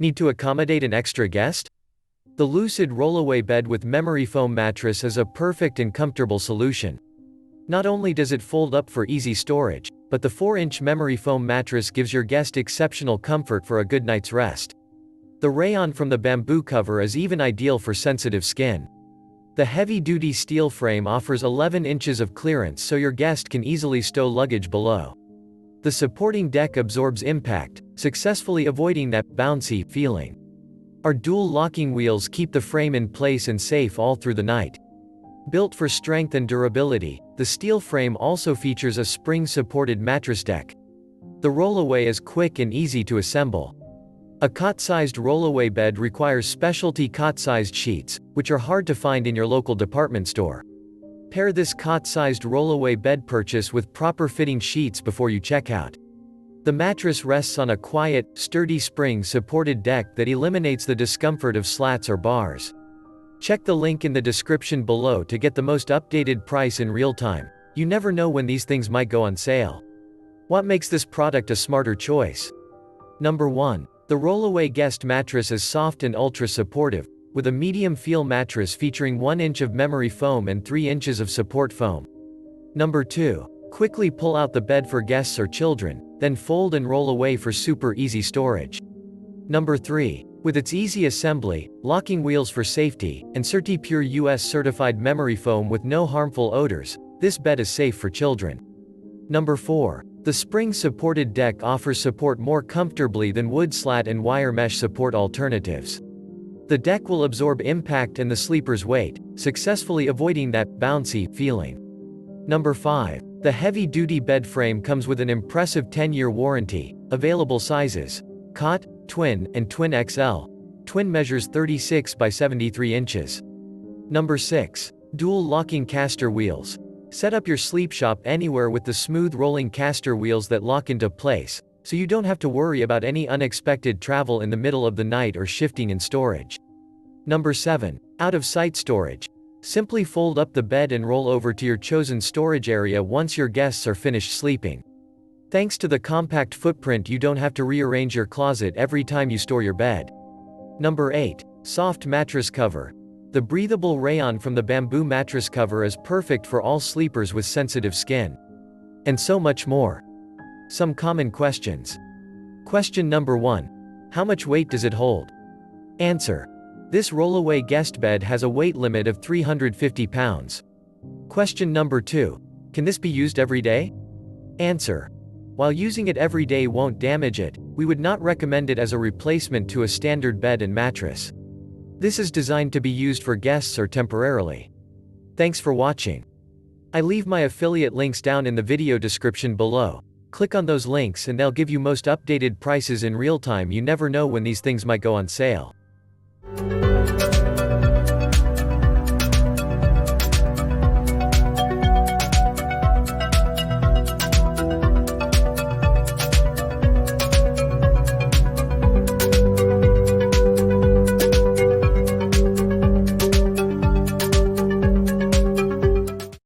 Need to accommodate an extra guest? The Lucid Rollaway Bed with Memory Foam Mattress is a perfect and comfortable solution. Not only does it fold up for easy storage, but the 4-inch Memory Foam mattress gives your guest exceptional comfort for a good night's rest. The rayon from the bamboo cover is even ideal for sensitive skin. The heavy-duty steel frame offers 11 inches of clearance so your guest can easily stow luggage below. The supporting deck absorbs impact, successfully avoiding that bouncy feeling. Our dual locking wheels keep the frame in place and safe all through the night. Built for strength and durability, the steel frame also features a spring-supported mattress deck. The rollaway is quick and easy to assemble. A cot-sized rollaway bed requires specialty cot-sized sheets, which are hard to find in your local department store. Pair this cot-sized rollaway bed purchase with proper-fitting sheets before you check out. The mattress rests on a quiet, sturdy spring-supported deck that eliminates the discomfort of slats or bars. Check the link in the description below to get the most updated price in real time. You never know when these things might go on sale. What makes this product a smarter choice? Number 1. The Rollaway Guest Mattress is soft and ultra-supportive, with a medium feel mattress featuring 1 inch of memory foam and 3 inches of support foam. Number 2. Quickly pull out the bed for guests or children, then fold and roll away for super easy storage. Number 3. With its easy assembly, locking wheels for safety, and CertiPure US certified memory foam with no harmful odors, this bed is safe for children. Number 4. The spring-supported deck offers support more comfortably than wood slat and wire mesh support alternatives. The deck will absorb impact and the sleeper's weight, successfully avoiding that bouncy feeling. Number 5. The heavy-duty bed frame comes with an impressive 10-year warranty. Available sizes: Cot, Twin, and Twin XL. Twin measures 36 by 73 inches. Number 6. Dual locking caster wheels. Set up your sleep shop anywhere with the smooth rolling caster wheels that lock into place, so you don't have to worry about any unexpected travel in the middle of the night or shifting in storage. Number 7. Out-of-sight storage. Simply fold up the bed and roll over to your chosen storage area once your guests are finished sleeping. Thanks to the compact footprint, you don't have to rearrange your closet every time you store your bed. Number 8. Soft mattress cover. The breathable rayon from the bamboo mattress cover is perfect for all sleepers with sensitive skin. And so much more. Some common questions. Question number 1. How much weight does it hold? Answer. This rollaway guest bed has a weight limit of 350 pounds. Question number 2. Can this be used every day? Answer. While using it every day won't damage it, we would not recommend it as a replacement to a standard bed and mattress. This is designed to be used for guests or temporarily. Thanks for watching. I leave my affiliate links down in the video description below. Click on those links and they'll give you most updated prices in real time. You never know when these things might go on sale.